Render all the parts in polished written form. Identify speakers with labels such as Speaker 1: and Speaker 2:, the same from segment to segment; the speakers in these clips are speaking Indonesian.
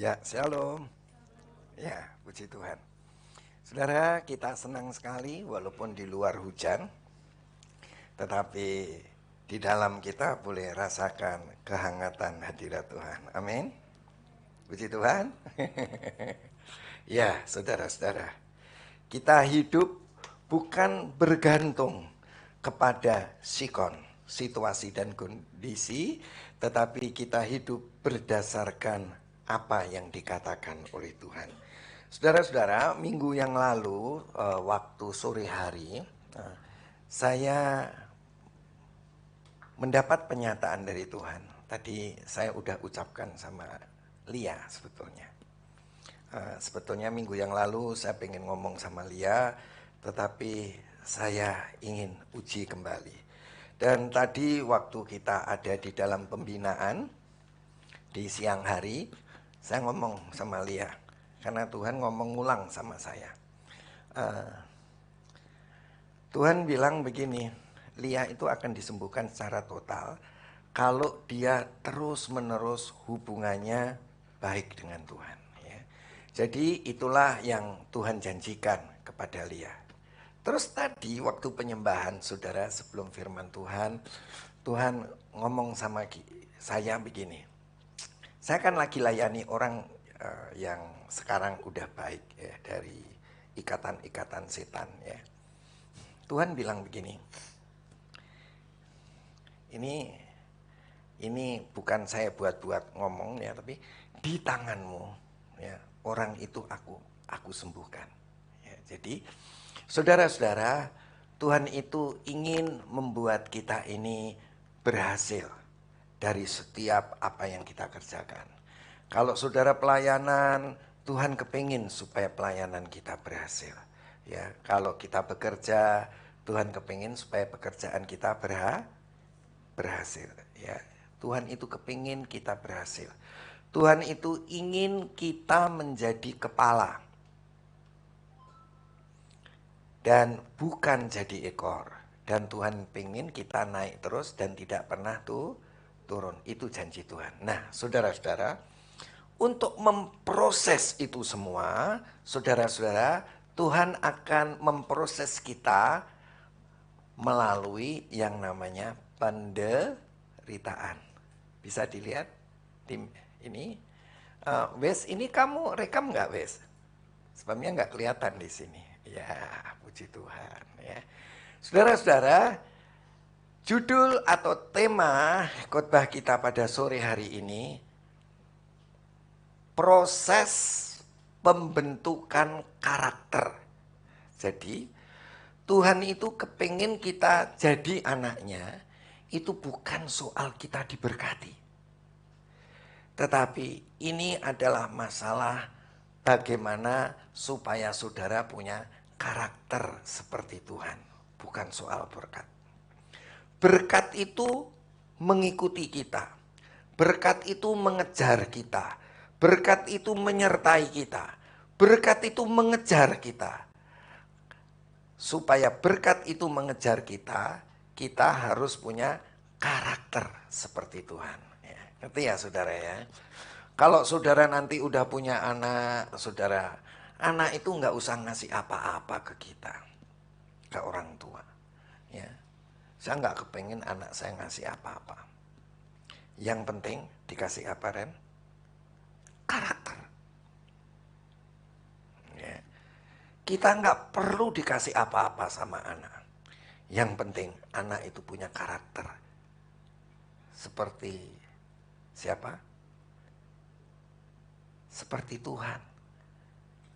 Speaker 1: Ya, shalom. Ya, puji Tuhan. Saudara, kita senang sekali walaupun di luar hujan, tetapi di dalam kita boleh rasakan kehangatan hadirat Tuhan. Amin. Puji Tuhan. Ya, saudara-saudara, kita hidup bukan bergantung kepada sikon, situasi dan kondisi, tetapi kita hidup berdasarkan apa yang dikatakan oleh Tuhan. Saudara-saudara, minggu yang lalu, waktu sore hari, saya mendapat penyataan dari Tuhan. Tadi saya udah ucapkan sama Lia sebetulnya. Sebetulnya minggu yang lalu saya pengen ngomong sama Lia, tetapi saya ingin uji kembali. Dan tadi waktu kita ada di dalam pembinaan, di siang hari, saya ngomong sama Lia. Karena Tuhan ngomong ngulang sama saya. Tuhan bilang begini, Lia itu akan disembuhkan secara total kalau dia terus-menerus hubungannya baik dengan Tuhan. Ya. Jadi itulah yang Tuhan janjikan kepada Lia. Terus tadi waktu penyembahan saudara sebelum firman Tuhan, Tuhan ngomong sama saya begini. Saya kan lagi layani orang yang sekarang udah baik ya dari ikatan-ikatan setan ya. Tuhan bilang begini, ini bukan saya buat-buat ngomong ya, tapi di tanganmu ya orang itu aku sembuhkan. Ya, jadi saudara-saudara, Tuhan itu ingin membuat kita ini berhasil dari setiap apa yang kita kerjakan. Kalau saudara pelayanan, Tuhan kepingin supaya pelayanan kita berhasil. Ya, kalau kita bekerja, Tuhan kepingin supaya pekerjaan kita berhasil. Ya, Tuhan itu kepingin kita berhasil. Tuhan itu ingin kita menjadi kepala dan bukan jadi ekor. Dan Tuhan pengen kita naik terus dan tidak pernah turun. Itu janji Tuhan. Nah, saudara-saudara, untuk memproses itu semua, saudara-saudara, Tuhan akan memproses kita melalui yang namanya penderitaan. Bisa dilihat tim ini. Wes, ini kamu rekam nggak, Wes? Sebabnya nggak kelihatan di sini. Ya, puji Tuhan. Ya, saudara-saudara, judul atau tema khotbah kita pada sore hari ini, proses pembentukan karakter. Jadi Tuhan itu kepingin kita jadi anaknya, itu bukan soal kita diberkati. Tetapi ini adalah masalah bagaimana supaya saudara punya karakter seperti Tuhan. Bukan soal berkat. Berkat itu mengikuti kita. Berkat itu mengejar kita. Berkat itu menyertai kita. Berkat itu mengejar kita. Supaya berkat itu mengejar kita, kita harus punya karakter seperti Tuhan. Ya, ngerti ya saudara ya? Kalau saudara nanti udah punya anak, saudara, anak itu nggak usah ngasih apa-apa ke kita, ke orang tua. Ya, saya nggak kepengen anak saya ngasih apa-apa. Yang penting dikasih apa, Ren? Karakter. Ya. Kita nggak perlu dikasih apa-apa sama anak. Yang penting anak itu punya karakter. Seperti siapa? Seperti Tuhan.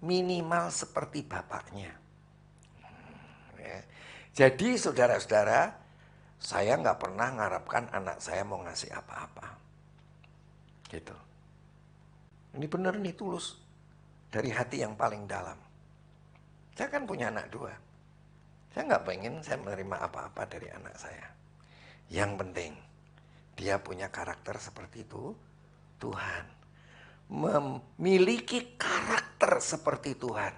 Speaker 1: Minimal seperti bapaknya. Ya. Jadi saudara-saudara, saya nggak pernah mengharapkan anak saya mau ngasih apa-apa. Gitu. Ini benar nih tulus. Dari hati yang paling dalam. Saya kan punya anak 2. Saya nggak pengen saya menerima apa-apa dari anak saya. Yang penting dia punya karakter seperti itu. Tuhan memiliki karakter seperti Tuhan.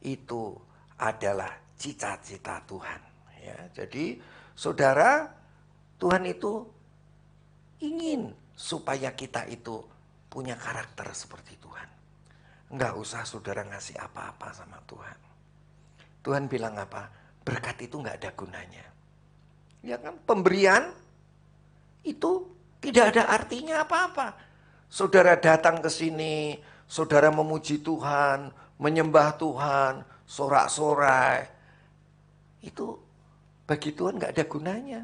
Speaker 1: Itu adalah cita-cita Tuhan. Ya, jadi saudara, Tuhan itu ingin supaya kita itu punya karakter seperti Tuhan. Enggak usah saudara ngasih apa-apa sama Tuhan. Tuhan bilang apa? Berkat itu enggak ada gunanya. Ya kan? Pemberian itu tidak ada artinya apa-apa. Saudara datang ke sini, saudara memuji Tuhan, menyembah Tuhan, sorak-sorai. Itu bagi Tuhan enggak ada gunanya.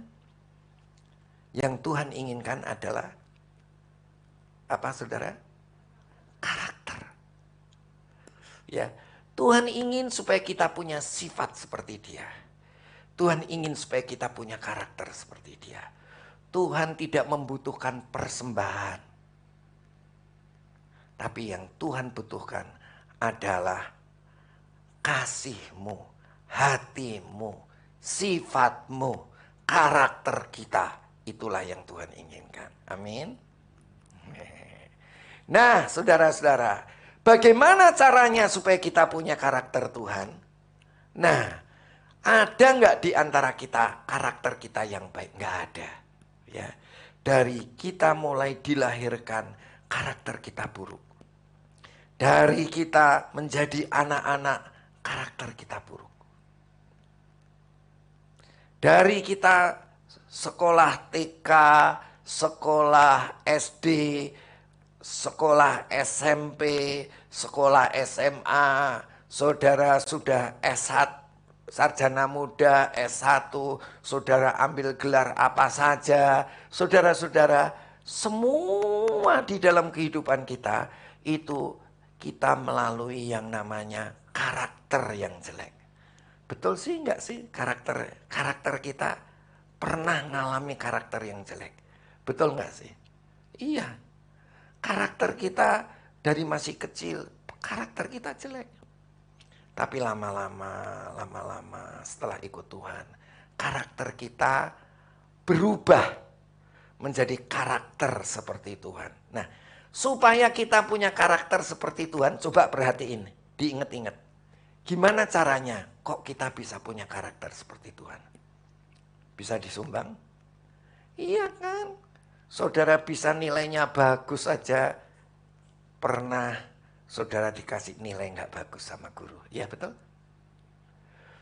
Speaker 1: Yang Tuhan inginkan adalah apa saudara? Karakter. Ya, Tuhan ingin supaya kita punya sifat seperti Dia. Tuhan ingin supaya kita punya karakter seperti Dia. Tuhan tidak membutuhkan persembahan. Tapi yang Tuhan butuhkan adalah kasih-Mu, hati-Mu, sifat-Mu, karakter kita. Itulah yang Tuhan inginkan. Amin. Nah, saudara-saudara, bagaimana caranya supaya kita punya karakter Tuhan? Nah, ada nggak di antara kita karakter kita yang baik? Nggak ada. Ya, dari kita mulai dilahirkan, karakter kita buruk. Dari kita menjadi anak-anak, karakter kita buruk. Dari kita sekolah TK, sekolah SD, sekolah SMP, sekolah SMA, saudara sudah S1, sarjana muda, S1, saudara ambil gelar apa saja, saudara-saudara, semua di dalam kehidupan kita, itu kita melalui yang namanya karakter yang jelek. Betul sih enggak sih karakter kita pernah ngalami karakter yang jelek? Betul enggak sih? Iya. Karakter kita dari masih kecil, karakter kita jelek. Tapi lama-lama setelah ikut Tuhan, karakter kita berubah menjadi karakter seperti Tuhan. Nah, supaya kita punya karakter seperti Tuhan, coba perhatiin, diinget-inget. Gimana caranya kok kita bisa punya karakter seperti Tuhan? Bisa disumbang? Iya kan? Saudara bisa nilainya bagus saja, pernah saudara dikasih nilai nggak bagus sama guru. Iya betul?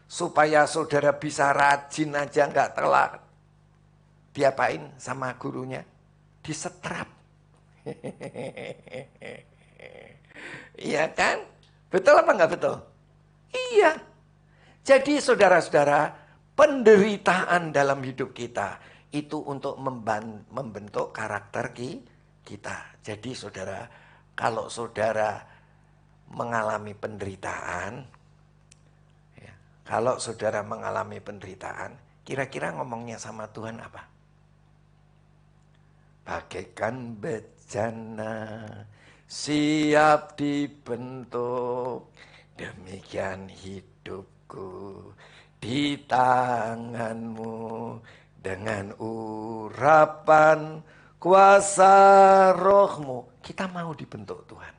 Speaker 1: Supaya saudara bisa rajin aja nggak telat. Diapain sama gurunya? Disetrap. Iya kan? Betul apa nggak betul? Iya. Jadi saudara-saudara, penderitaan dalam hidup kita itu untuk membentuk karakter kita. Jadi saudara, kalau saudara mengalami penderitaan, ya, kalau saudara mengalami penderitaan, kira-kira ngomongnya sama Tuhan apa? Bagaikan bejana siap dibentuk, demikian hidupku di tanganmu. Dengan urapan kuasa rohmu, kita mau dibentuk Tuhan.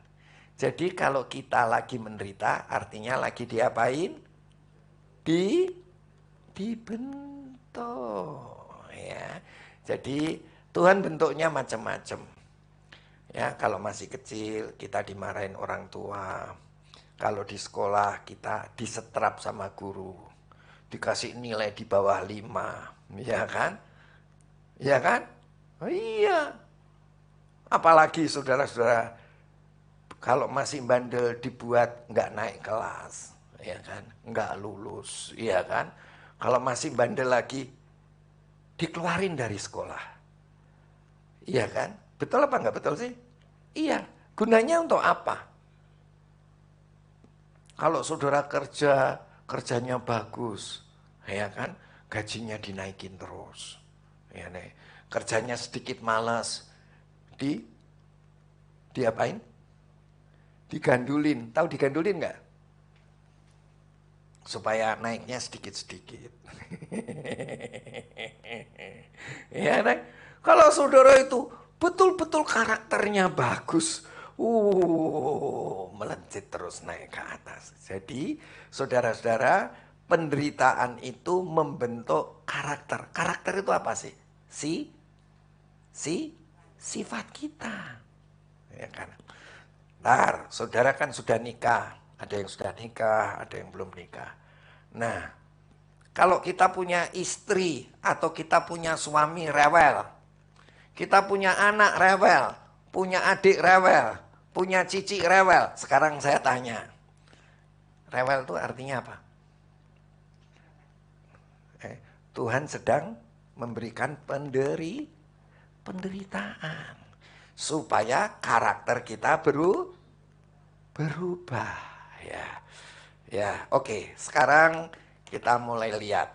Speaker 1: Jadi kalau kita lagi menderita, artinya lagi diapain? Dibentuk. Ya. Jadi Tuhan bentuknya macam-macam. Ya, kalau masih kecil kita dimarahin orang tua. Kalau di sekolah kita disetrap sama guru. Dikasih nilai di bawah 5. Ya kan? Ya kan? Oh iya. Apalagi saudara-saudara, kalau masih bandel dibuat nggak naik kelas, ya kan? Nggak lulus, ya kan? Kalau masih bandel lagi, dikeluarin dari sekolah. Iya kan? Betul apa nggak betul sih? Iya. Gunanya untuk apa? Kalau saudara kerjanya bagus, ya kan? Gajinya dinaikin terus. Ya nih, kerjanya sedikit malas, diapain? Digandulin. Tahu digandulin nggak? Supaya naiknya sedikit-sedikit. Ya nih, kalau saudara itu betul-betul karakternya bagus, melejit terus naik ke atas. Jadi, saudara-saudara, penderitaan itu membentuk karakter. Karakter itu apa sih? Sifat kita. Ya kan? Ntar, saudara kan sudah nikah. Ada yang sudah nikah, ada yang belum nikah. Nah, kalau kita punya istri atau kita punya suami rewel, kita punya anak rewel, punya adik rewel, punya cici rewel. Sekarang saya tanya, rewel itu artinya apa? Tuhan sedang memberikan penderitaan supaya karakter kita berubah. Ya, ya, oke. Sekarang kita mulai lihat.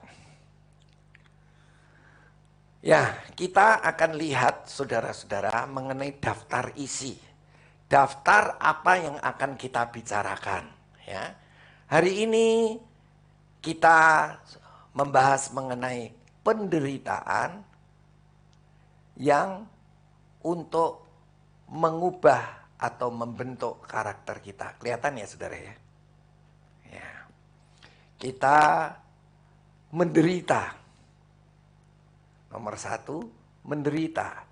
Speaker 1: Ya, kita akan lihat saudara-saudara mengenai daftar isi. Daftar apa yang akan kita bicarakan. Ya, hari ini kita membahas mengenai penderitaan yang untuk mengubah atau membentuk karakter kita. Kelihatan ya saudara ya? Ya. Kita menderita. Nomor satu, menderita.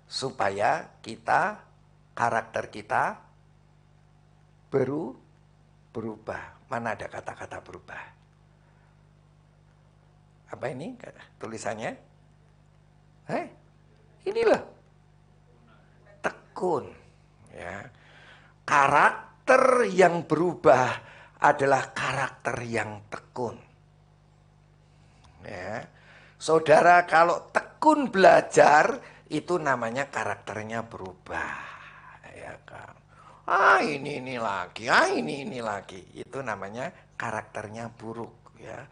Speaker 1: Supaya kita, karakter kita berubah. Mana ada kata-kata berubah? Apa ini tulisannya? Inilah. Tekun. Ya. Karakter yang berubah adalah karakter yang tekun. Ya. Saudara kalau tekun belajar itu namanya karakternya berubah. Ya kan. Ini lagi, ini lagi. Itu namanya karakternya buruk ya.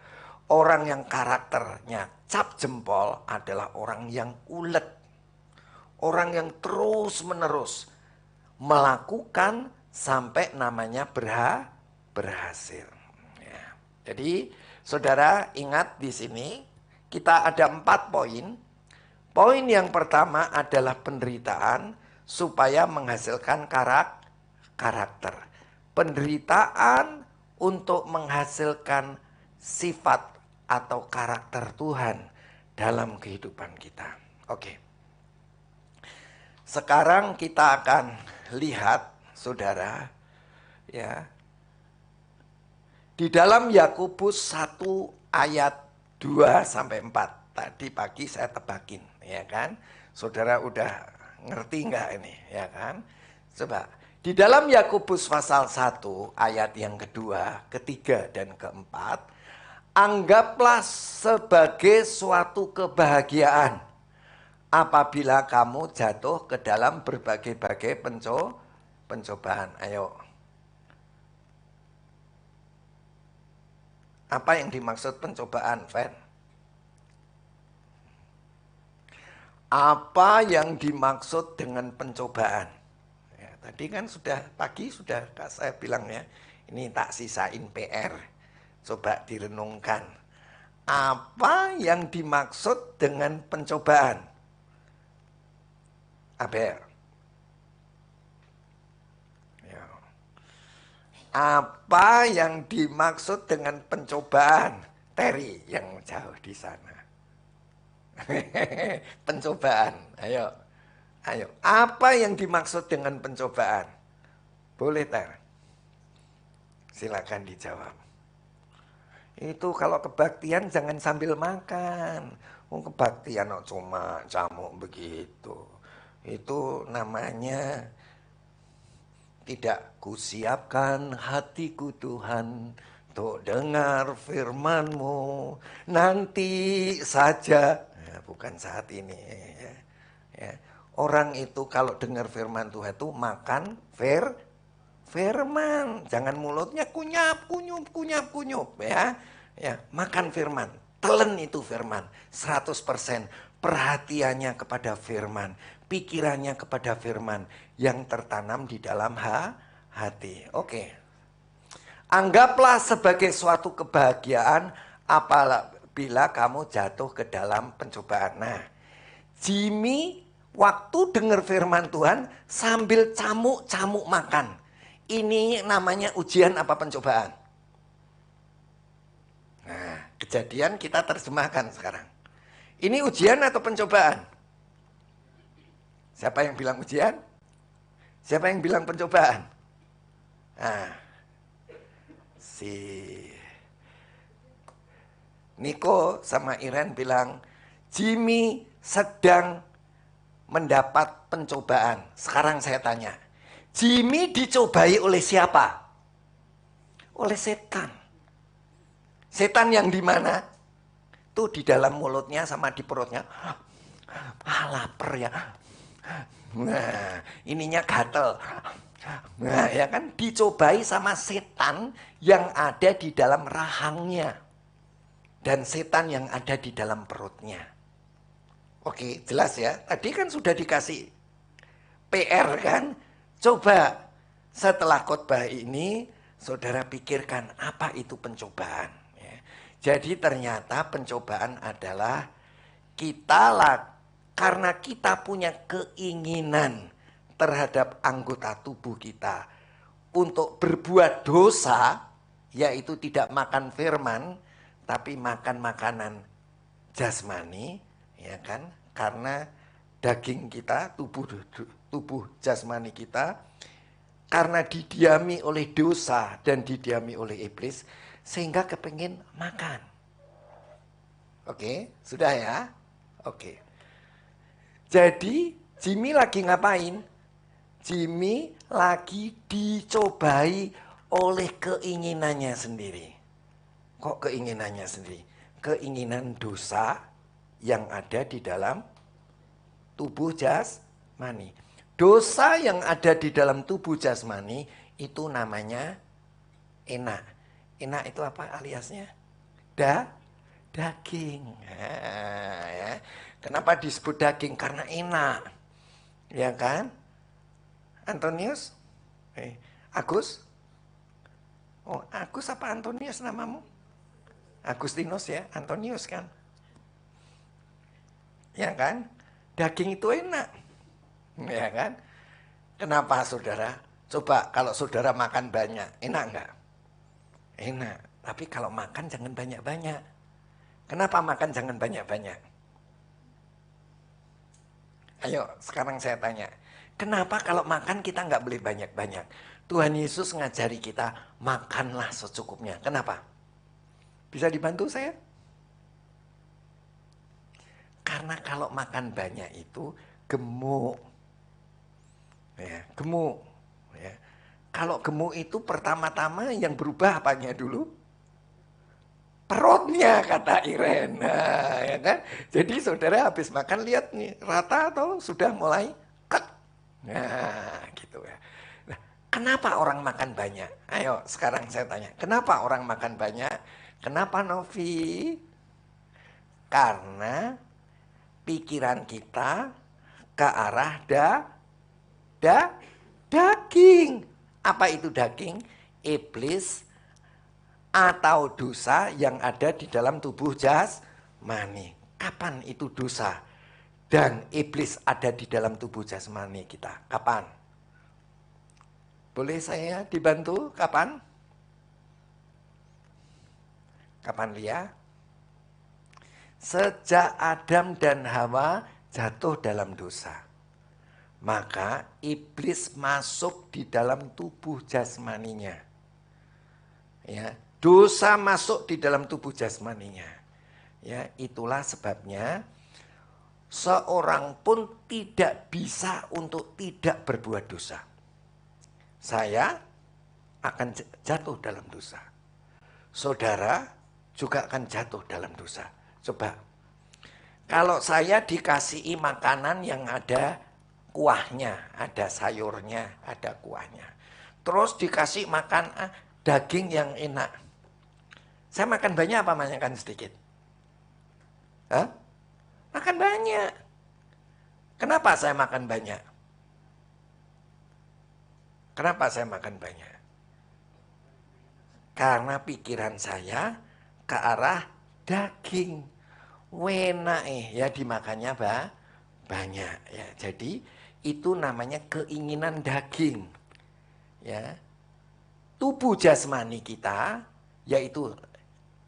Speaker 1: Orang yang karakternya cap jempol adalah orang yang ulet. Orang yang terus-menerus melakukan sampai namanya berhasil. Ya. Jadi, saudara ingat di sini kita ada 4 poin. Poin yang pertama adalah penderitaan supaya menghasilkan karakter. Penderitaan untuk menghasilkan sifat atau karakter Tuhan dalam kehidupan kita. Oke. Sekarang kita akan lihat saudara ya. Di dalam Yakobus 1 ayat 2 sampai 4. Tadi pagi saya tebakin, ya kan? Saudara udah ngerti nggak ini, ya kan? Coba, di dalam Yakobus pasal 1 ayat yang kedua, ketiga dan keempat, anggaplah sebagai suatu kebahagiaan apabila kamu jatuh ke dalam berbagai-bagai pencobaan. Ayo. Apa yang dimaksud pencobaan, Fen? Apa yang dimaksud dengan pencobaan? Ya, tadi kan sudah pagi sudah saya bilang ya, ini tak sisain PR. Coba direnungkan. Apa yang dimaksud dengan pencobaan? Aber. Ya. Apa yang dimaksud dengan pencobaan? Terry yang jauh di sana. Pencobaan. Ayo. Ayo. Apa yang dimaksud dengan pencobaan? Boleh, Ter? Silakan dijawab. Itu kalau kebaktian jangan sambil makan. Kebaktian cuma camuk begitu. Itu namanya tidak kusiapkan hatiku Tuhan untuk dengar firman-Mu nanti saja. Ya, bukan saat ini. Ya. Ya. Orang itu kalau dengar firman Tuhan itu makan firman. Jangan mulutnya kunyap, kunyup. Ya. Ya, makan firman. Telan itu firman. 100% perhatiannya kepada firman. Pikirannya kepada firman yang tertanam di dalam hati. Oke. Anggaplah sebagai suatu kebahagiaan apabila kamu jatuh ke dalam pencobaan. Nah, Jimmy waktu dengar firman Tuhan sambil camuk-camuk makan. Ini namanya ujian apa pencobaan? Nah, kejadian kita terjemahkan sekarang. Ini ujian atau pencobaan? Siapa yang bilang ujian? Siapa yang bilang pencobaan? Nah, si Niko sama Iren bilang, Jimmy sedang mendapat pencobaan. Sekarang saya tanya, Jimmy dicobai oleh siapa? Oleh setan. Setan yang di mana? Tuh di dalam mulutnya sama di perutnya. Ah, lapar ya. Nah, ininya gatel. Nah, ya kan dicobai sama setan yang ada di dalam rahangnya. Dan setan yang ada di dalam perutnya. Oke, jelas ya. Tadi kan sudah dikasih PR kan. Coba setelah khotbah ini, saudara pikirkan apa itu pencobaan. Ya. Jadi ternyata pencobaan adalah karena kita punya keinginan terhadap anggota tubuh kita untuk berbuat dosa, yaitu tidak makan firman, tapi makan makanan jasmani, ya kan? Karena daging kita, tubuh jasmani kita, karena didiami oleh dosa dan didiami oleh iblis, sehingga kepingin makan. Oke, sudah ya? Oke. Jadi Jimmy lagi ngapain? Jimmy lagi dicobai oleh keinginannya sendiri. Kok keinginannya sendiri? Keinginan dosa yang ada di dalam tubuh jasmani. Dosa yang ada di dalam tubuh jasmani itu namanya enak. Enak itu apa aliasnya? Daging. Nah, ya. Kenapa disebut daging? Karena enak. Ya kan? Antonius? Agus? Oh, Agus apa Antonius namamu? Agustinus ya, Antonius kan? Ya kan? Daging itu enak. Ya kan? Kenapa saudara? Coba kalau saudara makan banyak, enak enggak? Enak. Tapi kalau makan jangan banyak-banyak. Kenapa makan jangan banyak-banyak? Ayo sekarang saya tanya. Kenapa kalau makan kita nggak boleh banyak-banyak? Tuhan Yesus ngajari kita makanlah secukupnya. Kenapa? Bisa dibantu saya? Karena kalau makan banyak itu gemuk. Ya, gemuk. Ya. Kalau gemuk itu pertama-tama yang berubah apanya dulu? Perutnya kata Iren. Nah, ya kan? Jadi saudara habis makan lihat nih rata atau sudah mulai cut. Nah, gitu ya. Nah, kenapa orang makan banyak? Ayo sekarang saya tanya, kenapa orang makan banyak? Kenapa Novi? Karena pikiran kita ke arah daging. Apa itu daging? Iblis atau dosa yang ada di dalam tubuh jasmani. Kapan itu dosa dan iblis ada di dalam tubuh jasmani kita? Kapan? Boleh saya dibantu? Kapan? Kapan Lia? Sejak Adam dan Hawa jatuh dalam dosa, maka iblis masuk di dalam tubuh jasmaninya. Ya, dosa masuk di dalam tubuh jasmaninya. Ya, itulah sebabnya seorang pun tidak bisa untuk tidak berbuat dosa. Saya akan jatuh dalam dosa. Saudara juga akan jatuh dalam dosa. Coba, kalau saya dikasihi makanan yang ada kuahnya, ada sayurnya, ada kuahnya. Terus dikasih makan daging yang enak. Saya makan banyak apa makan sedikit? Hah? Makan banyak. Kenapa saya makan banyak? Kenapa saya makan banyak? Karena pikiran saya ke arah daging. Wena ya dimakannya banyak ya. Jadi itu namanya keinginan daging. Ya. Tubuh jasmani kita yaitu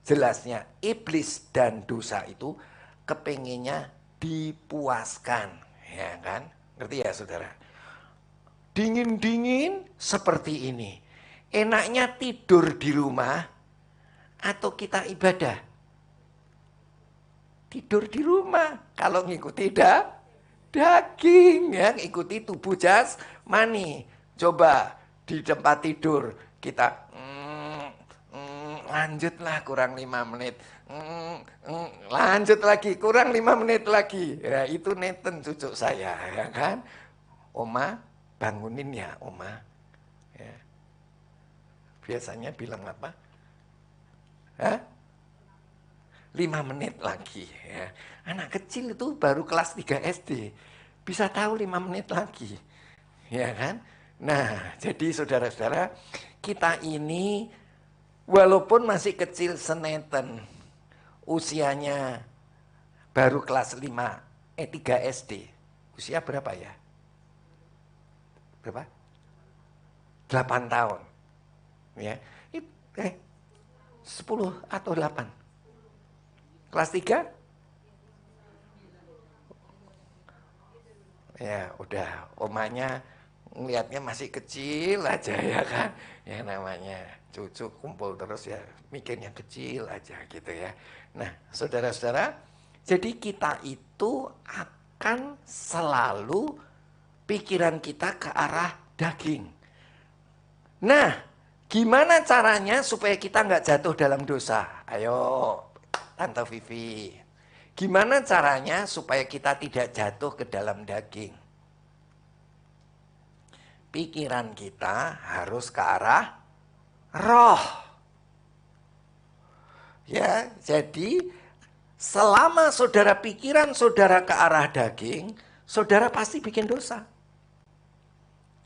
Speaker 1: jelasnya iblis dan dosa itu kepengennya dipuaskan, ya kan? Ngerti ya saudara? dingin-dingin seperti ini. Enaknya tidur di rumah atau kita ibadah? Tidur di rumah. Kalau ngikuti daging, ya, ikuti tubuh jasmani. Coba di tempat tidur kita lanjutlah kurang 5 menit. Lanjut lagi kurang 5 menit lagi. Ya, itu Nathan cucu saya, ya kan? Oma bangunin ya, Oma. Ya. Biasanya bilang apa? Hah? 5 menit lagi, ya. Anak kecil itu baru kelas 3 SD. Bisa tahu 5 menit lagi. Ya kan? Nah, jadi saudara-saudara, kita ini walaupun masih kecil seneten, usianya baru kelas 3 SD. Usia berapa ya? Berapa? 8 tahun. Ya. 10 atau 8? Kelas 3? Ya, udah omanya ngelihatnya masih kecil aja ya kan. Ya namanya cucu kumpul terus ya mikirnya kecil aja gitu ya. Nah, saudara-saudara, jadi kita itu akan selalu pikiran kita ke arah daging. Nah, gimana caranya supaya kita nggak jatuh dalam dosa? Ayo, Tante Vivi. Gimana caranya supaya kita tidak jatuh ke dalam daging? Pikiran kita harus ke arah roh. Ya, jadi selama saudara pikiran saudara ke arah daging, saudara pasti bikin dosa.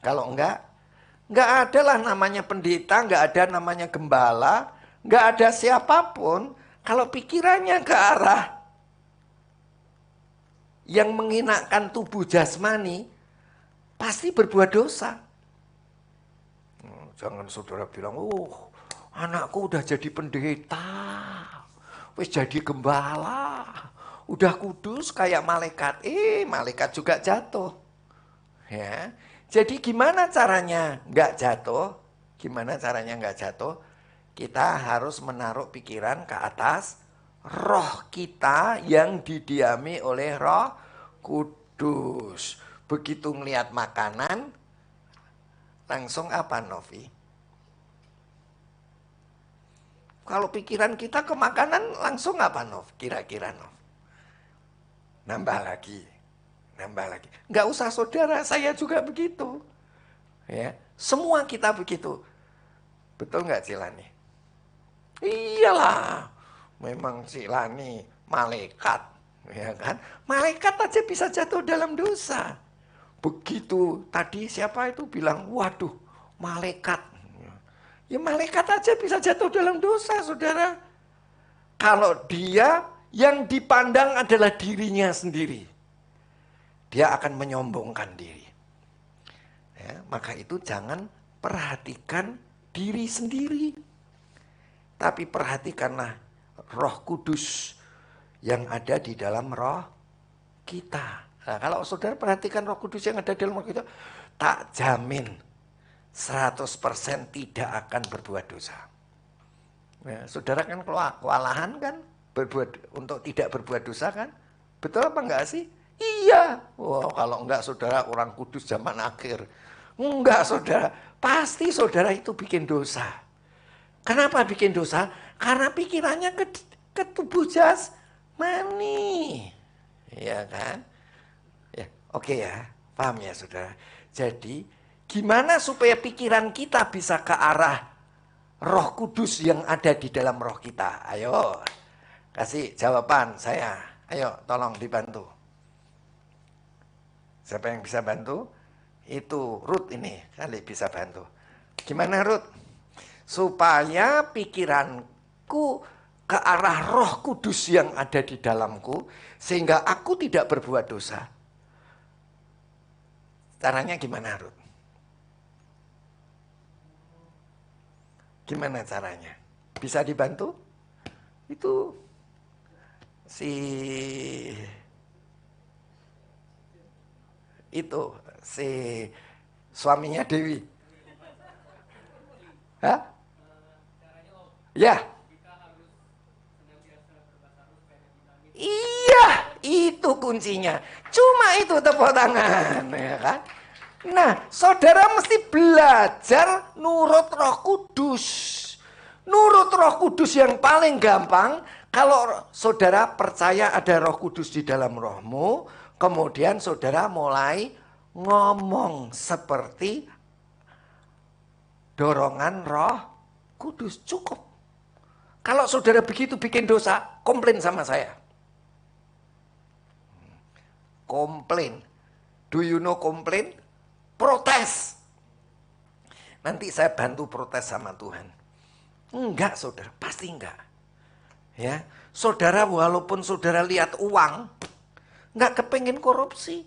Speaker 1: Kalau enggak ada lah namanya pendeta, enggak ada namanya gembala, enggak ada siapapun. Kalau pikirannya ke arah yang menghinakan tubuh jasmani, pasti berbuat dosa. Jangan saudara bilang, anakku udah jadi pendeta, wis jadi gembala, udah kudus kayak malaikat. Malaikat juga jatuh. Ya, jadi gimana caranya nggak jatuh? Gimana caranya nggak jatuh? Kita harus menaruh pikiran ke atas roh kita yang didiami oleh Roh Kudus. Begitu melihat makanan, langsung apa, Novi? Kalau pikiran kita ke makanan, langsung apa, Nov? Kira-kira, Nov? Nambah lagi. Nggak usah saudara, saya juga begitu. Ya, semua kita begitu. Betul nggak Cilani? Iyalah, memang Cilani malaikat, ya kan? Malaikat aja bisa jatuh dalam dosa. Begitu tadi siapa itu bilang, waduh, malaikat. Ya malaikat aja bisa jatuh dalam dosa, saudara. Kalau dia yang dipandang adalah dirinya sendiri, dia akan menyombongkan diri. Ya, maka itu jangan perhatikan diri sendiri, tapi perhatikanlah Roh Kudus yang ada di dalam roh kita. Nah, kalau saudara perhatikan Roh Kudus yang ada di dalam roh kita, tak jamin 100% tidak akan berbuat dosa. Ya, saudara kan kewalahan kan untuk tidak berbuat dosa kan? Betul apa enggak sih? Iya. Kalau enggak saudara orang kudus zaman akhir. Enggak saudara, pasti saudara itu bikin dosa. Kenapa bikin dosa? Karena pikirannya ke tubuh jasmani. Ya kan? Ya, oke ya. Paham ya saudara? Jadi, gimana supaya pikiran kita bisa ke arah Roh Kudus yang ada di dalam roh kita? Ayo, kasih jawaban saya. Ayo, tolong dibantu. Siapa yang bisa bantu? Itu Ruth ini kali bisa bantu. Gimana Ruth? Supaya pikiranku ke arah Roh Kudus yang ada di dalamku, sehingga aku tidak berbuat dosa. Caranya gimana Ruth? Gimana caranya? Bisa dibantu? Itu si Suaminya Dewi. Hah? Ya. Iya, itu kuncinya. Cuma itu tepuk tangan, ya kan? Nah, saudara mesti belajar nurut Roh Kudus. Nurut Roh Kudus yang paling gampang, kalau saudara percaya ada Roh Kudus di dalam rohmu, kemudian saudara mulai ngomong seperti dorongan Roh Kudus. Cukup. Kalau saudara begitu bikin dosa, komplain sama saya. Komplain. Do you know komplain? Protes. Nanti saya bantu protes sama Tuhan. Enggak, saudara, pasti enggak. Ya, saudara walaupun saudara lihat uang, enggak kepengen korupsi.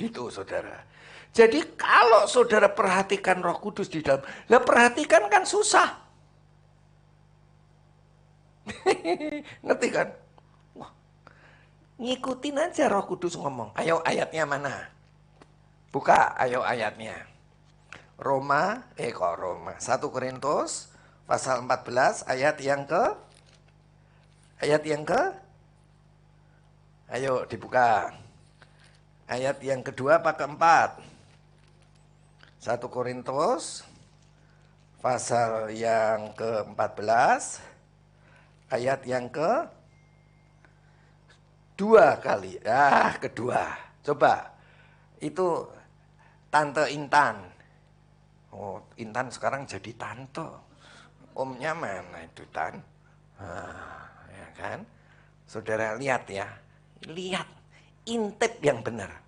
Speaker 1: Gitu, saudara. Jadi kalau saudara perhatikan Roh Kudus di dalam, lah perhatikan kan susah. Ngerti kan? Wah, ngikutin aja Roh Kudus ngomong. Ayo ayatnya mana? Buka, ayo ayatnya. Roma 1 Korintus pasal 14 ayat yang ke ayo dibuka. Ayat yang kedua apa keempat? 1 Korintus pasal yang ke-14 ayat yang kedua kali. Kedua. Coba. Itu Tante Intan. Oh, Intan sekarang jadi tante. Omnya mana itu Tan? Ya kan? Saudara lihat ya. Lihat. Intip yang benar.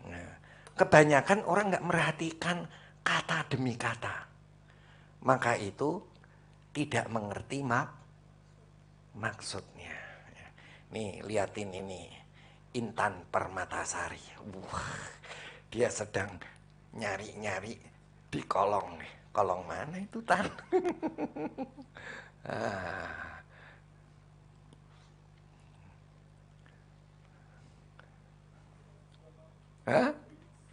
Speaker 1: Nah, kebanyakan orang nggak merhatikan kata demi kata. Maka itu tidak mengerti maksudnya. Nih, liatin ini. Intan Permatasari. Wah, dia sedang nyari-nyari di kolong nih. Kolong mana itu Tan? Hah?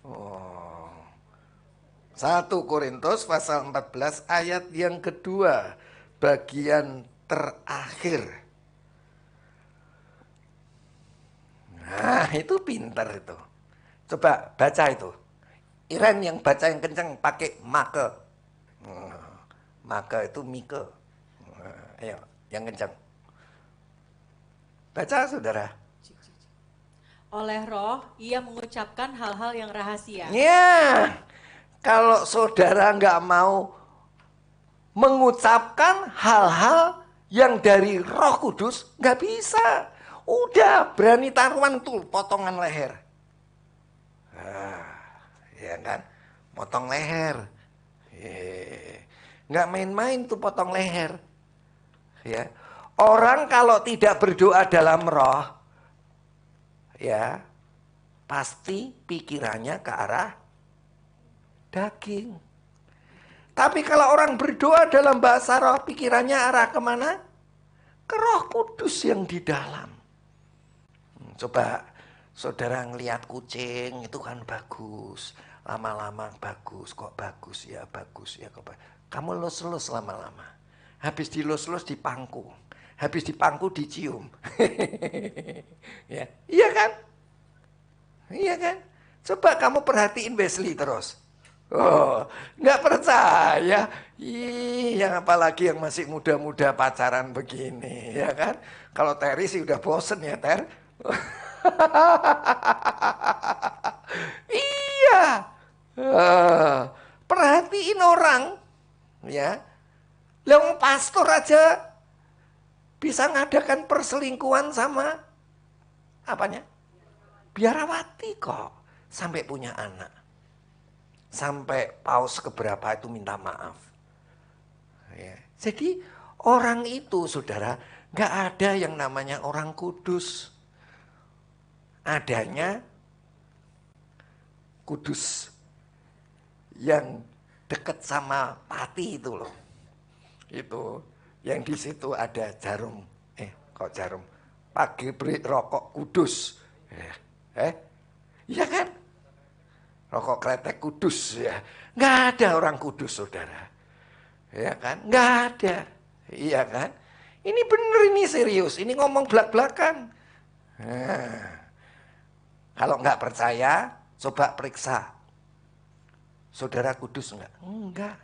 Speaker 1: Oh. 1 Korintus pasal 14 ayat yang kedua. Bagian terakhir. Nah, itu pinter itu. Coba baca itu. Iren yang baca yang kencang pakai make. Make itu mike. Ayo, yang kencang. Baca saudara.
Speaker 2: Oleh Roh, ia mengucapkan hal-hal yang rahasia.
Speaker 1: Ya, kalau saudara nggak mau mengucapkan hal-hal yang dari Roh Kudus, nggak bisa. Udah berani taruhan tuh potongan leher. Ya kan, potong leher. Nggak main-main tuh potong leher. Ya, orang kalau tidak berdoa dalam Roh, ya pasti pikirannya ke arah daging. Tapi kalau orang berdoa dalam bahasa Roh, pikirannya arah kemana? Ke Roh Kudus yang di dalam. Coba saudara ngelihat kucing itu kan bagus, lama-lama bagus, kok bagus ya, kamu los-los lama-lama. Habis dilus-lus dipangku, habis dipangku dicium. Ya, iya kan? Iya kan? Coba kamu perhatiin Wesley terus. Oh, nggak percaya. Yang apalagi yang masih muda-muda pacaran begini, ya kan? Kalau Terry sih udah bosen ya, Ter. Iya. Perhatiin orang, ya. Yang pastor aja bisa ngadakan perselingkuhan sama apanya? Biarawati kok. Sampai punya anak. Sampai paus keberapa itu minta maaf. Ya. Jadi orang itu saudara gak ada yang namanya orang kudus. Adanya kudus yang dekat sama pati itu loh. Itu yang di situ ada jarum. Kok jarum? Pagi beri rokok kudus. Iya kan? Rokok kretek kudus ya. Nggak ada orang kudus, saudara. Ya kan? Nggak ada. Iya kan? Ini bener, ini serius. Ini ngomong belak-belakan. Nah, kalau nggak percaya, coba periksa. Saudara kudus enggak? Enggak.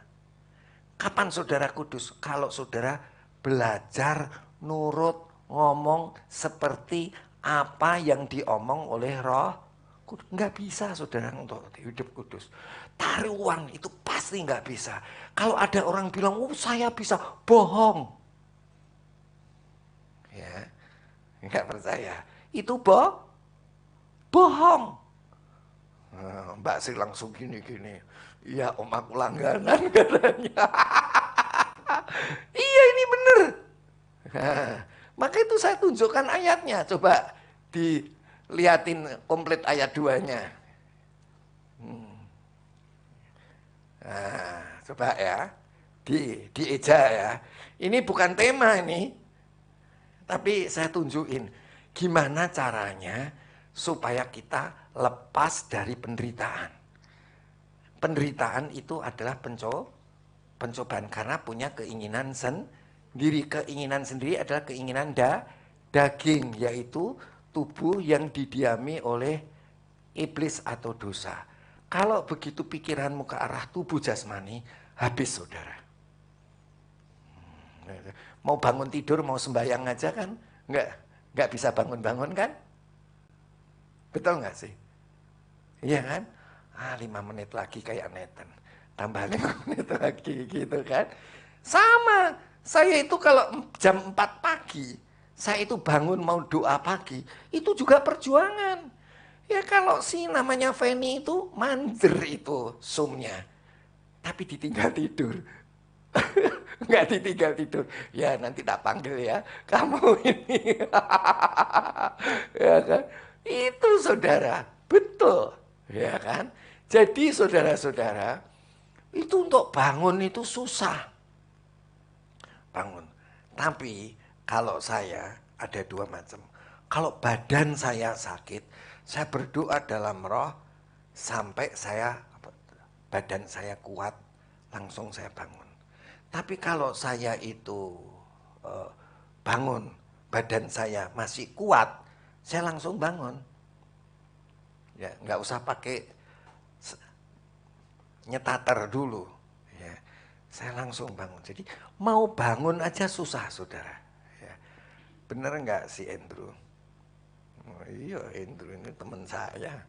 Speaker 1: Kapan saudara kudus? Kalau saudara belajar nurut ngomong seperti apa yang diomong oleh Roh Kudus. Enggak bisa saudara untuk hidup kudus. Taruhan itu pasti enggak bisa. Kalau ada orang bilang, oh saya bisa, bohong. Ya, enggak percaya. Itu bohong. Mbak Sri langsung gini-gini. Iya om aku langganan katanya. Iya ini bener. Maka itu saya tunjukkan ayatnya. Coba dilihatin komplit ayat 2-nya. Nah, coba ya. Dieja ya. Ini bukan tema ini. Tapi saya tunjukin gimana caranya supaya kita lepas dari penderitaan. Penderitaan itu adalah pencobaan karena punya keinginan sendiri. Keinginan sendiri adalah keinginan daging, yaitu tubuh yang didiami oleh iblis atau dosa. Kalau begitu pikiranmu ke arah tubuh jasmani, habis saudara. Mau bangun tidur, mau sembahyang aja kan, nggak bisa bangun-bangun kan? Betul nggak sih? Iya kan? 5 menit lagi kayak Nathan. Tambah 5 menit lagi gitu kan. Sama. Saya itu kalau jam 4 pagi, saya itu bangun mau doa pagi, itu juga perjuangan. Ya kalau si namanya Feni itu manjer itu Zoom-nya. Tapi ditinggal tidur. Enggak ditinggal tidur. Ya nanti tak panggil ya. Kamu ini. Ya kan? Itu saudara. Betul. Ya kan? Jadi saudara-saudara, itu untuk bangun itu susah. Bangun. Tapi kalau saya ada 2 macam. Kalau badan saya sakit, saya berdoa dalam roh sampai badan saya kuat, langsung saya bangun. Tapi kalau saya itu bangun, badan saya masih kuat, saya langsung bangun. Ya, nggak usah pakai nyetater dulu. Ya, saya langsung bangun. Jadi mau bangun aja susah, saudara. Ya, bener nggak si Andrew? Oh, iya, Andrew ini teman saya.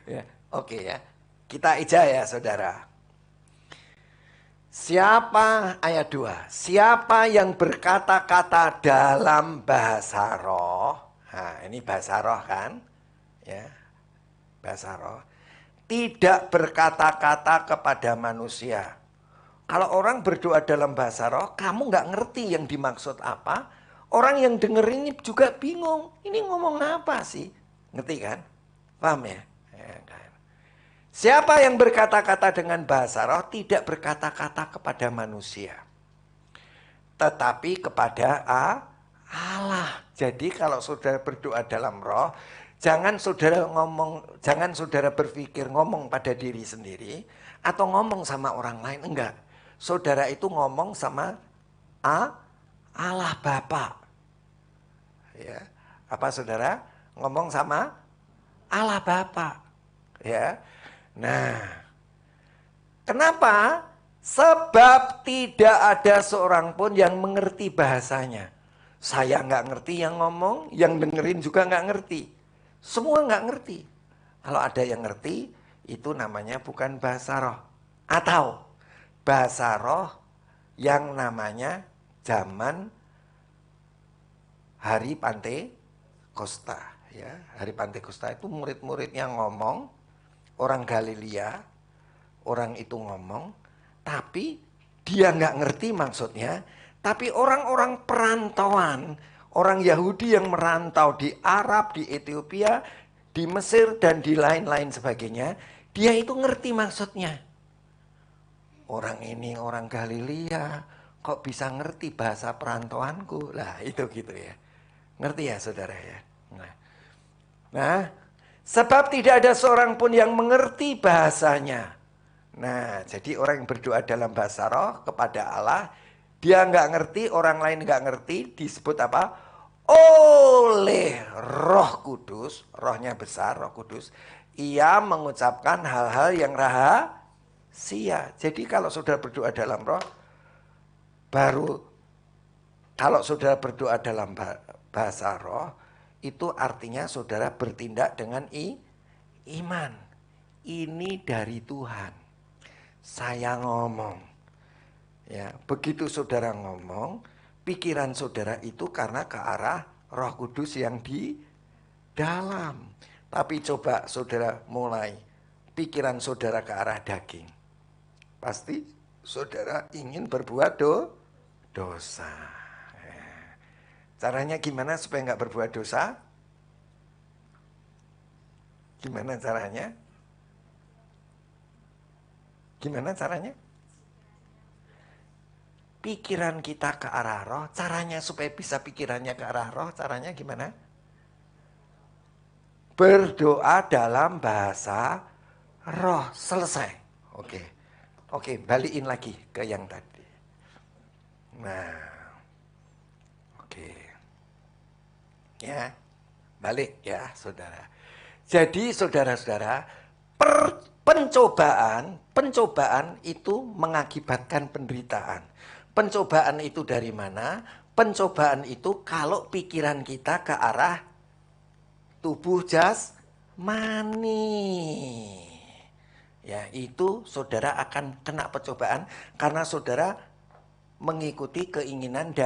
Speaker 1: Ya, oke ya. Kita ija ya, saudara. Siapa, ayat 2, siapa yang berkata-kata dalam bahasa roh, nah ini bahasa roh kan, ya, bahasa roh, tidak berkata-kata kepada manusia. Kalau orang berdoa dalam bahasa roh, kamu nggak ngerti yang dimaksud apa, orang yang denger ini juga bingung, ini ngomong apa sih, ngerti kan, paham ya? Ya kan? Siapa yang berkata-kata dengan bahasa roh tidak berkata-kata kepada manusia, tetapi kepada Allah. Jadi kalau saudara berdoa dalam roh, jangan saudara berpikir ngomong pada diri sendiri atau ngomong sama orang lain, enggak. Saudara itu ngomong sama Allah Bapa. Ya, apa saudara? Ngomong sama Allah Bapa. Ya. Nah, kenapa? Sebab tidak ada seorang pun yang mengerti bahasanya. Saya nggak ngerti yang ngomong, yang dengerin juga nggak ngerti. Semua nggak ngerti. Kalau ada yang ngerti, itu namanya bukan bahasa roh. Atau bahasa roh yang namanya zaman hari Pantekosta. Ya, hari Pantekosta itu murid-muridnya ngomong. Orang Galilea, orang itu ngomong, tapi dia nggak ngerti maksudnya. Tapi orang-orang perantauan, orang Yahudi yang merantau di Arab, di Ethiopia, di Mesir, dan di lain-lain sebagainya, dia itu ngerti maksudnya. Orang ini orang Galilea, kok bisa ngerti bahasa perantauanku? Lah itu gitu ya. Ngerti ya saudara ya? Nah Sebab tidak ada seorang pun yang mengerti bahasanya. Nah, jadi orang yang berdoa dalam bahasa roh kepada Allah, dia nggak ngerti, orang lain nggak ngerti, disebut apa? Oleh Roh Kudus, rohnya besar, Roh Kudus, ia mengucapkan hal-hal yang rahasia. Jadi kalau saudara berdoa dalam roh, baru kalau saudara berdoa dalam bahasa roh, itu artinya saudara bertindak dengan iman. Ini dari Tuhan. Saya ngomong. Ya, begitu saudara ngomong, pikiran saudara itu karena ke arah Roh Kudus yang di dalam. Tapi coba saudara mulai pikiran saudara ke arah daging. Pasti saudara ingin berbuat dosa. Caranya gimana supaya nggak berbuat dosa? Gimana caranya? Gimana caranya? Pikiran kita ke arah roh, caranya supaya bisa pikirannya ke arah roh, caranya gimana? Berdoa dalam bahasa roh, selesai. Oke. Oke, balikin lagi ke yang tadi. Nah. Oke. Ya. Balik ya, saudara. Jadi saudara-saudara, pencobaan itu mengakibatkan penderitaan. Pencobaan itu dari mana? Pencobaan itu kalau pikiran kita ke arah tubuh jasmani. Ya, itu saudara akan kena pencobaan karena saudara mengikuti keinginan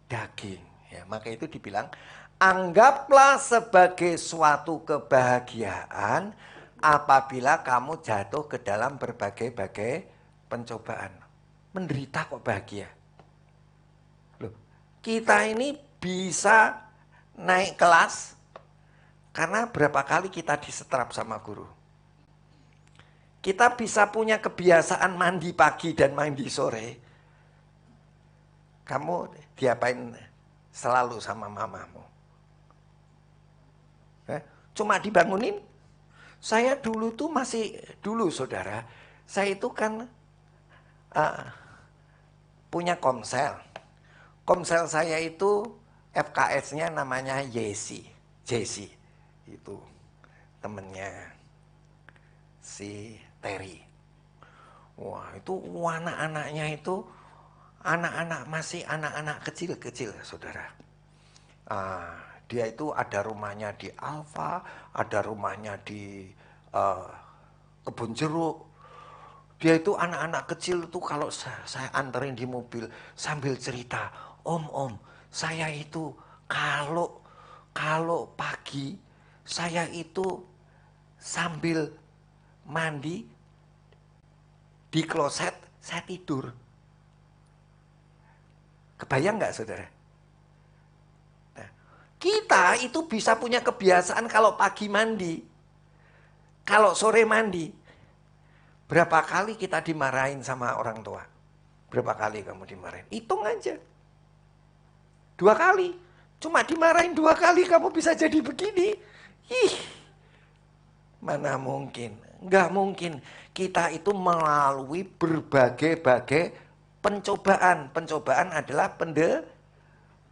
Speaker 1: daging. Ya, maka itu dibilang, anggaplah sebagai suatu kebahagiaan apabila kamu jatuh ke dalam berbagai-bagai pencobaan. Menderita kok bahagia? Loh, kita ini bisa naik kelas karena berapa kali kita disetrap sama guru. Kita bisa punya kebiasaan mandi pagi dan mandi sore. Kamu diapain selalu sama mamamu? Cuma dibangunin. Saya dulu tuh dulu saudara, saya itu kan punya komsel. Komsel saya itu FKS-nya namanya Yesi. Jesse. Itu temennya si Terry. Wah, itu anak-anaknya itu masih anak-anak kecil-kecil, saudara. Dia itu ada rumahnya di Alfa, ada rumahnya di Kebun Jeruk. Dia itu anak-anak kecil itu kalau saya anterin di mobil sambil cerita, Om, saya itu kalau pagi saya itu sambil mandi di kloset saya tidur. Kebayang nggak saudara? Nah, kita itu bisa punya kebiasaan kalau pagi mandi, kalau sore mandi. Berapa kali kita dimarahin sama orang tua? Berapa kali kamu dimarahin? Hitung aja. 2 kali. Cuma dimarahin 2 kali kamu bisa jadi begini. Ih, mana mungkin? Nggak mungkin. Kita itu melalui berbagai-bagai pencobaan. Pencobaan adalah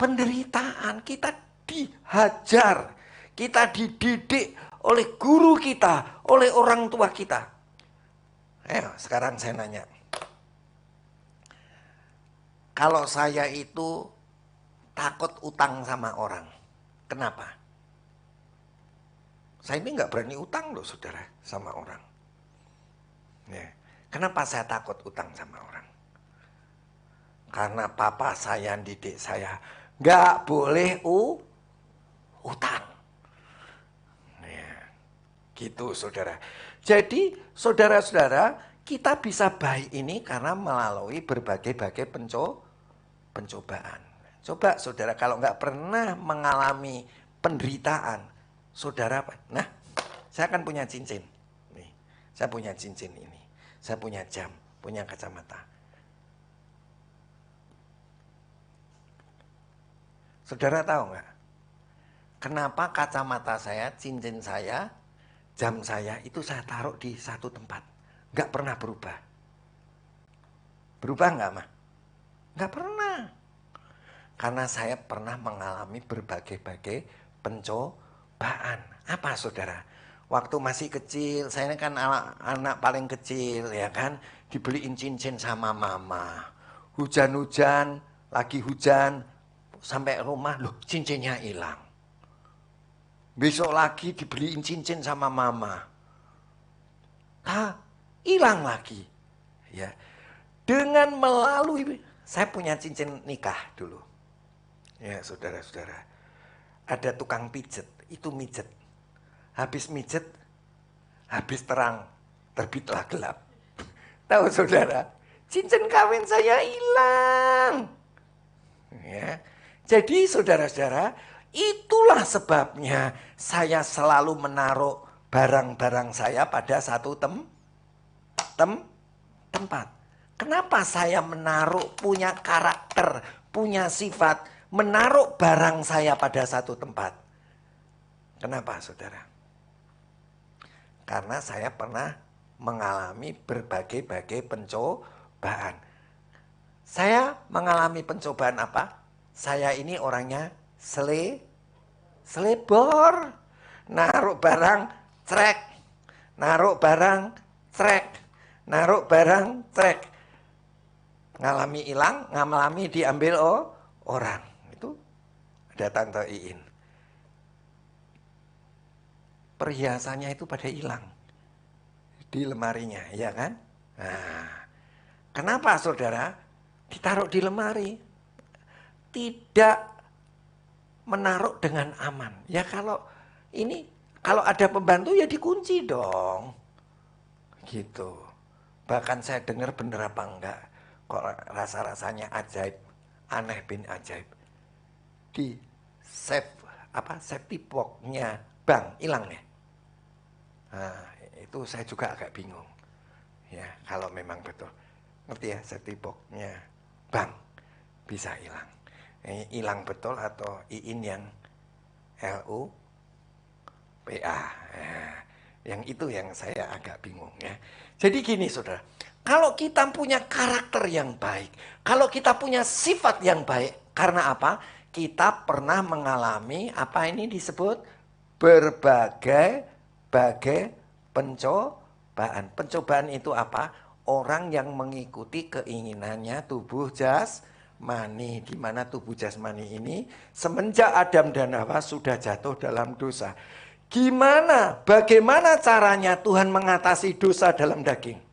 Speaker 1: penderitaan. Kita dihajar. Kita dididik oleh guru kita, oleh orang tua kita. Ayo, sekarang saya nanya. Kalau saya itu takut utang sama orang, kenapa? Saya ini nggak berani utang loh saudara sama orang. Ya. Kenapa saya takut utang sama orang? Karena papa saya didik saya nggak boleh utang. Ya. Gitu saudara. Jadi saudara-saudara, kita bisa baik ini karena melalui berbagai-bagai pencobaan. Coba saudara kalau nggak pernah mengalami penderitaan, saudara, nah saya akan punya cincin. Nih, saya punya cincin ini. Saya punya jam, punya kacamata. Saudara tahu nggak? Kenapa kacamata saya, cincin saya jam saya itu saya taruh di satu tempat. Nggak pernah berubah. Berubah nggak, Mah? Nggak pernah. Karena saya pernah mengalami berbagai-bagai pencobaan. Apa, saudara? Waktu masih kecil, saya ini kan anak paling kecil, ya kan? Dibeliin cincin sama mama. Hujan-hujan, lagi hujan, sampai rumah, loh cincinnya hilang. Besok lagi dibeliin cincin sama mama. Hilang lagi. Ya. Dengan melalui, saya punya cincin nikah dulu. Ya, saudara-saudara. Ada tukang pijet, itu mijet. Habis mijet, habis terang, terbitlah gelap. Tahu saudara, cincin kawin saya hilang. Ya. Jadi saudara-saudara, itulah sebabnya saya selalu menaruh barang-barang saya pada satu tempat. Kenapa saya menaruh, punya karakter, punya sifat, menaruh barang saya pada satu tempat? Kenapa, saudara? Karena saya pernah mengalami berbagai-bagai pencobaan. Saya mengalami pencobaan apa? Saya ini orangnya selebor. Naruh barang, trek. Naruh barang, trek. Naruh barang, trek. Ngalami hilang, ngalami diambil orang. Itu ada Tante Iin. Perhiasannya itu pada hilang. Di lemarinya, ya kan? Nah, kenapa saudara? Ditaruh di lemari. Tidak menaruh dengan aman. Ya kalau ada pembantu ya dikunci dong. Gitu. Bahkan saya dengar bener apa enggak. Kok rasa-rasanya ajaib. Aneh bin ajaib. Di safety box-nya bank hilang ya. Nah, itu saya juga agak bingung. Ya, kalau memang betul. Ngerti ya, safety box-nya bank bisa hilang. Hilang betul atau Iin yang LUPA. Nah, yang itu yang saya agak bingung ya. Jadi gini saudara, kalau kita punya karakter yang baik, kalau kita punya sifat yang baik, karena apa? Kita pernah mengalami apa ini disebut berbagai pencobaan. Pencobaan itu apa? Orang yang mengikuti keinginannya tubuh jasmani, di mana tubuh jasmani ini semenjak Adam dan Hawa sudah jatuh dalam dosa. Bagaimana caranya Tuhan mengatasi dosa dalam daging?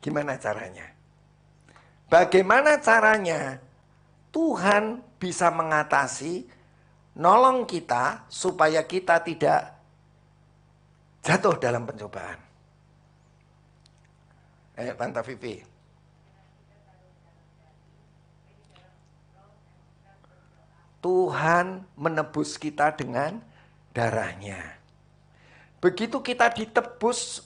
Speaker 1: Gimana caranya? Bagaimana caranya Tuhan bisa mengatasi, nolong kita supaya kita tidak jatuh dalam pencobaan? Ayo Tante Vivi. Tuhan menebus kita dengan darahnya. Begitu kita ditebus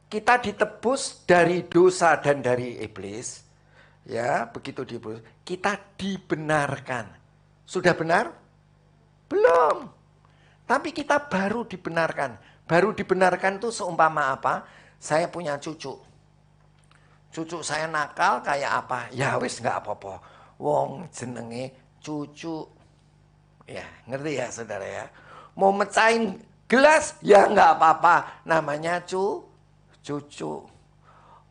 Speaker 1: kita ditebus dari dosa dan dari iblis, ya, begitu ditebus, kita dibenarkan. Sudah benar? Belum. Tapi kita baru dibenarkan. Baru dibenarkan itu seumpama apa? Saya punya cucu. Cucu saya nakal kayak apa? Ya wis nggak apa-apa. Wong jenenge cucu. Ya, ngerti ya saudara ya? Mau mecahin gelas ya nggak apa-apa. Namanya cucu.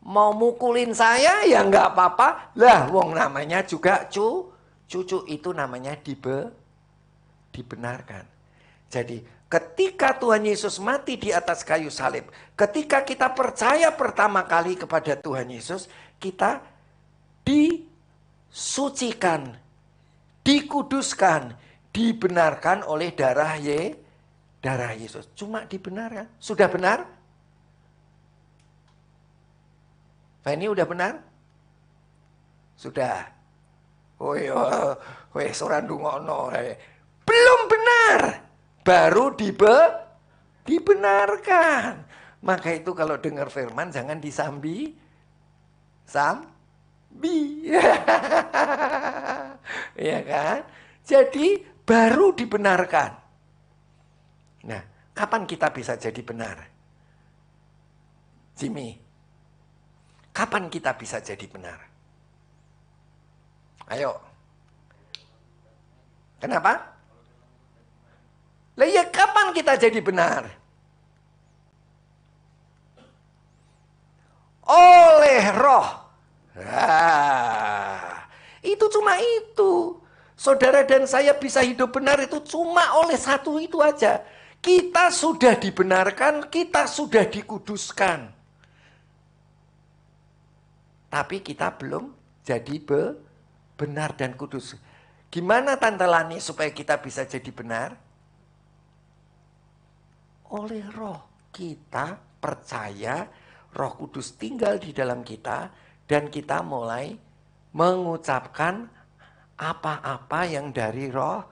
Speaker 1: Mau mukulin saya ya nggak apa-apa. Lah wong namanya juga cucu, itu namanya dibenarkan. Jadi ketika Tuhan Yesus mati di atas kayu salib, ketika kita percaya pertama kali kepada Tuhan Yesus, kita disucikan, dikuduskan, dibenarkan oleh darah Yesus. Cuma dibenarkan. Sudah benar? Ini udah benar? Sudah. Soran dungono. Belum benar. Baru dibenarkan. Maka itu kalau dengar firman jangan disambi. Ya kan? Jadi baru dibenarkan. Nah, kapan kita bisa jadi benar? Jimmy, kapan kita bisa jadi benar? Ayo. Kenapa? Lah ya kapan kita jadi benar? Oleh roh. Itu cuma itu. Saudara dan saya bisa hidup benar itu cuma oleh satu itu aja. Kita sudah dibenarkan, kita sudah dikuduskan. Tapi kita belum jadi benar dan kudus. Gimana Tante Lani supaya kita bisa jadi benar? Oleh roh. Kita percaya Roh Kudus tinggal di dalam kita dan kita mulai mengucapkan apa-apa yang dari Roh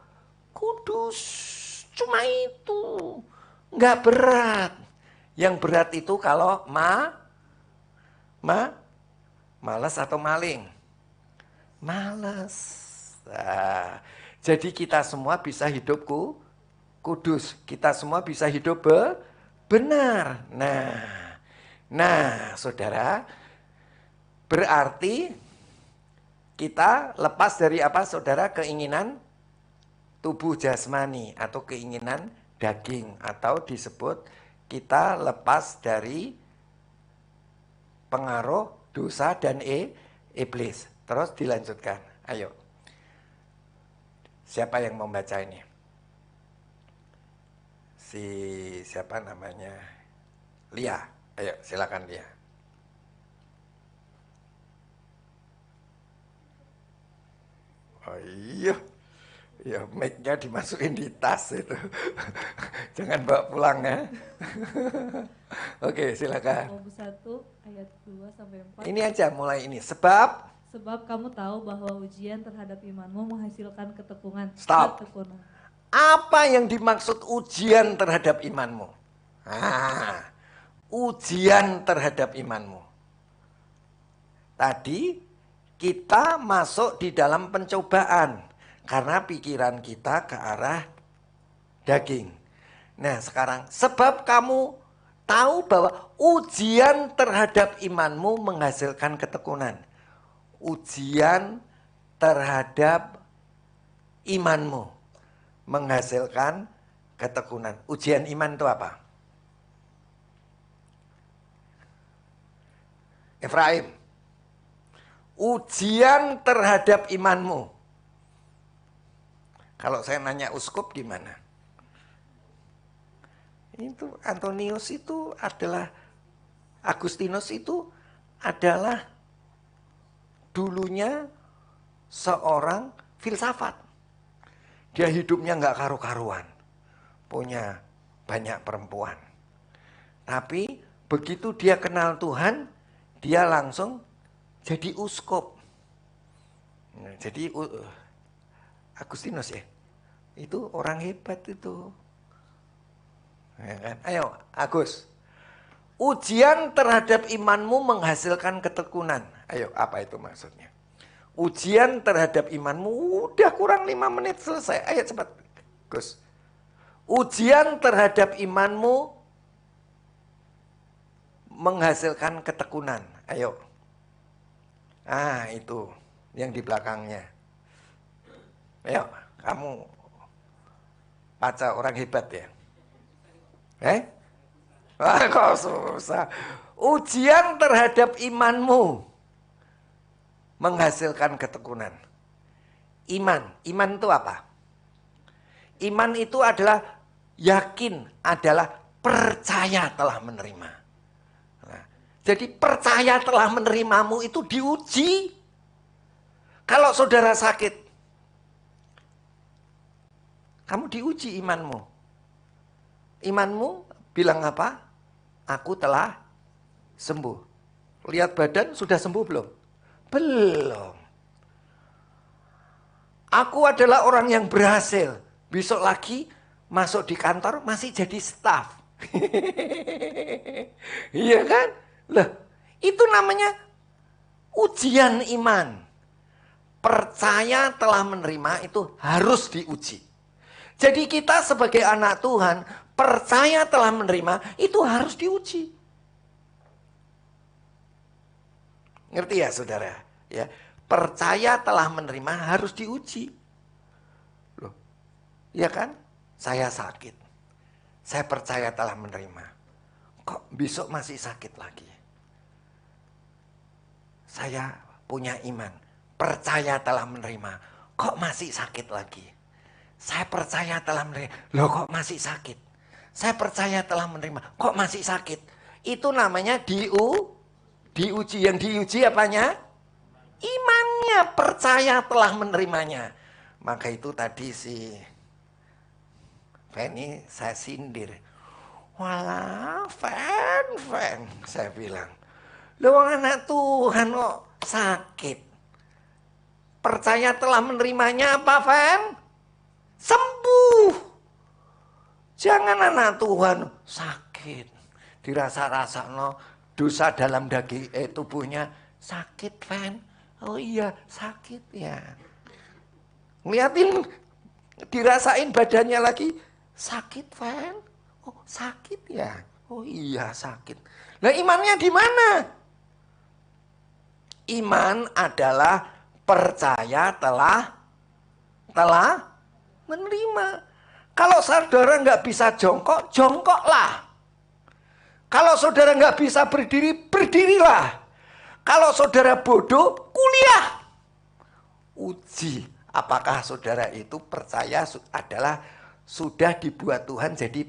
Speaker 1: Kudus. Cuma itu. Nggak berat. Yang berat itu kalau malas atau maling. Malas. Nah, jadi kita semua bisa hidup kudus. Kita semua bisa hidup benar. Nah, saudara, berarti kita lepas dari apa, saudara? Keinginan tubuh jasmani atau keinginan daging, atau disebut kita lepas dari pengaruh dosa dan iblis. Terus dilanjutkan. Ayo. Siapa yang membaca ini? Siapa namanya? Lia. Ayo, silakan Lia. Oh iya. Ya, mic-nya dimasukin di tas itu. Jangan bawa pulang ya. Oke, silakan.
Speaker 3: Yakobus 1 ayat 2 sampai 4.
Speaker 1: Ini aja mulai ini. Sebab
Speaker 3: kamu tahu bahwa ujian terhadap imanmu menghasilkan ketekunan.
Speaker 1: Stop. Apa yang dimaksud ujian terhadap imanmu? Ujian terhadap imanmu. Tadi kita masuk di dalam pencobaan karena pikiran kita ke arah daging. Nah, sekarang sebab kamu tahu bahwa ujian terhadap imanmu menghasilkan ketekunan. Ujian terhadap imanmu menghasilkan ketekunan. Ujian iman itu apa? Efraim, ujian terhadap imanmu. Kalau saya nanya uskup gimana? Itu Antonius itu adalah, Agustinus itu adalah dulunya seorang filsafat. Dia hidupnya nggak karu-karuan, punya banyak perempuan. Tapi begitu dia kenal Tuhan, dia langsung jadi uskup. Jadi Agustinus ya, itu orang hebat itu. Ya kan? Ayo Agus, ujian terhadap imanmu menghasilkan ketekunan. Ayo, apa itu maksudnya? Ujian terhadap imanmu, udah kurang 5 menit selesai. Ayo cepat Gus. Ujian terhadap imanmu menghasilkan ketekunan. Ayo. Itu yang di belakangnya. Ayo, kamu baca orang hebat ya. Kok susah. Ujian terhadap imanmu menghasilkan ketekunan. Iman itu apa? Iman itu adalah yakin, adalah percaya telah menerima. Nah, jadi percaya telah menerimamu itu diuji. Kalau saudara sakit, kamu diuji imanmu. Imanmu bilang apa? Aku telah sembuh. Lihat badan sudah sembuh belum? Belum. Aku adalah orang yang berhasil. Besok lagi masuk di kantor masih jadi staff. Iya kan? Lah, itu namanya ujian iman. percaya telah menerima itu harus diuji. Jadi kita sebagai anak Tuhan, percaya telah menerima itu harus diuji. Ngerti ya saudara? Ya, percaya telah menerima harus diuji. Loh, ya kan? Saya sakit. Saya percaya telah menerima. Kok besok masih sakit lagi? Saya punya iman. Percaya telah menerima. Kok masih sakit lagi? Saya percaya telah menerima. Loh kok masih sakit? Saya percaya telah menerima. Kok masih sakit? Itu namanya diuji. Yang diuji apanya? Imannya, percaya telah menerimanya. Maka itu tadi si Fanny saya sindir. Walah, Fan, saya bilang. Lu anak Tuhan kok sakit. Percaya telah menerimanya apa, Fan? Sembuh. Jangan anak Tuhan sakit. Dirasa-rasa no dosa dalam daging tubuhnya sakit, Fan. Oh iya, sakit ya. Ngeliatin, dirasain badannya lagi sakit, Fan. Oh, sakit ya. Oh iya, sakit. Nah, imannya di mana? Iman adalah percaya telah menerima. Kalau saudara nggak bisa jongkok, jongkoklah. Kalau saudara nggak bisa berdiri, berdirilah. Kalau saudara bodoh, kuliah. Uji apakah saudara itu percaya adalah sudah dibuat Tuhan jadi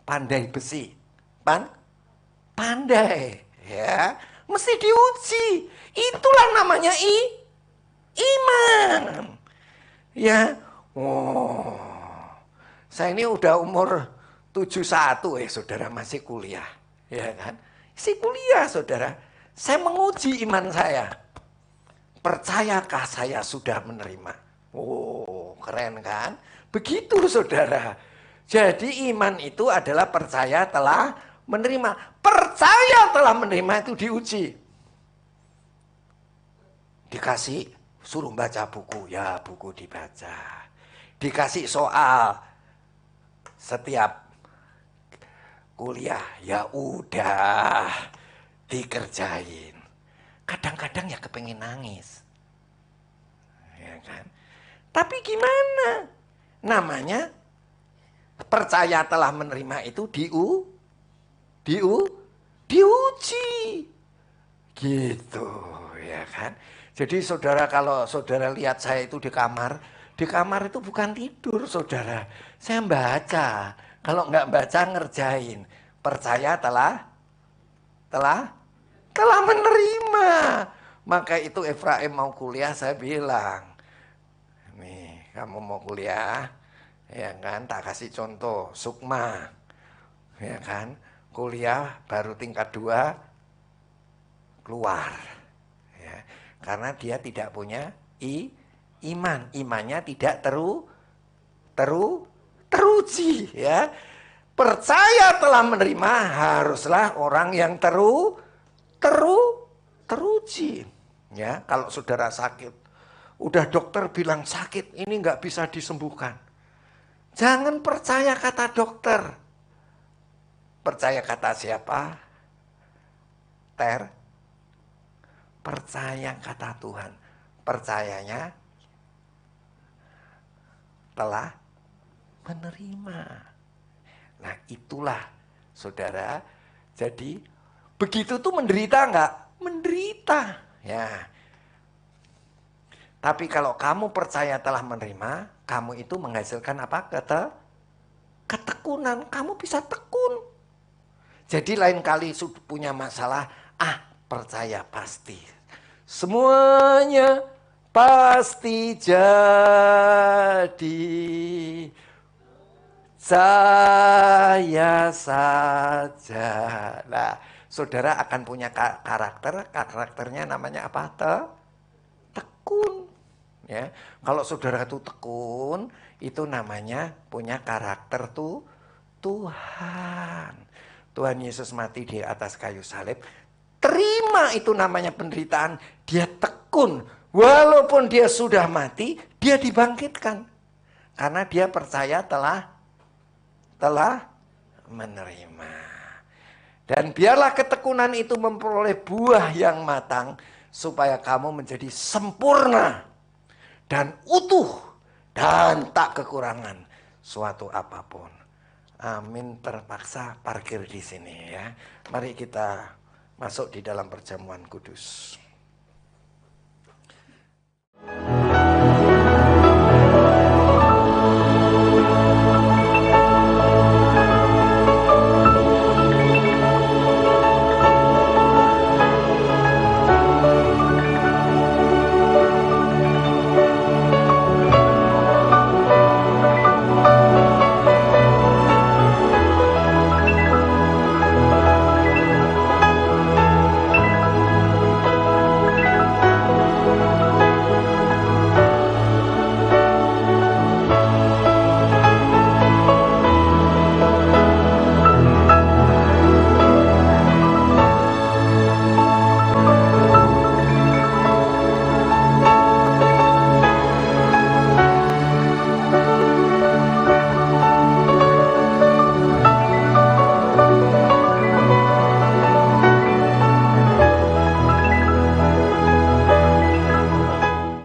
Speaker 1: pandai besi. Pandai. Ya, mesti diuji. Itulah namanya iman. Ya. Oh. Saya ini udah umur 71 saudara masih kuliah. Ya kan? Si kuliah saudara. Saya menguji iman saya. Percayakah saya sudah menerima? Oh, keren kan? Begitu saudara. Jadi iman itu adalah percaya telah menerima. Percaya telah menerima itu diuji. Dikasih suruh baca buku, ya buku dibaca. Dikasih soal setiap kuliah, ya udah dikerjain. Kadang-kadang ya kepengen nangis. Ya kan? Tapi gimana? Namanya percaya telah menerima itu diuji. Gitu, ya kan? Jadi saudara, kalau saudara lihat saya itu di kamar itu bukan tidur saudara. Saya baca. Kalau nggak baca ngerjain. Percaya telah menerima. Maka itu Efraim mau kuliah, saya bilang, nih kamu mau kuliah, ya kan, tak kasih contoh, Sukma, ya kan, kuliah baru tingkat 2 keluar, ya, karena dia tidak punya imannya tidak teruji, ya. Percaya telah menerima haruslah orang yang teruji, ya. Kalau saudara sakit, udah dokter bilang sakit, ini nggak bisa disembuhkan. Jangan percaya kata dokter. Percaya kata siapa? Percaya kata Tuhan. Percayanya telah menerima. Nah itulah saudara. Jadi begitu tuh menderita enggak? Menderita. Ya. Tapi kalau kamu percaya telah menerima, kamu itu menghasilkan apa? Ketekunan. Kamu bisa tekun. Jadi lain kali punya masalah, percaya pasti. Semuanya pasti jadi. Saya saja. Nah, saudara akan punya karakternya namanya apa? Tekun. Ya, kalau saudara itu tekun, itu namanya punya karakter Tuhan. Tuhan Yesus mati di atas kayu salib, terima itu namanya penderitaan. Dia tekun. Walaupun dia sudah mati, dia dibangkitkan. Karena dia percaya telah menerima. Dan biarlah ketekunan itu memperoleh buah yang matang, supaya kamu menjadi sempurna dan utuh dan tak kekurangan suatu apapun. Amin. Terpaksa parkir di sini ya. Mari kita masuk di dalam perjamuan kudus.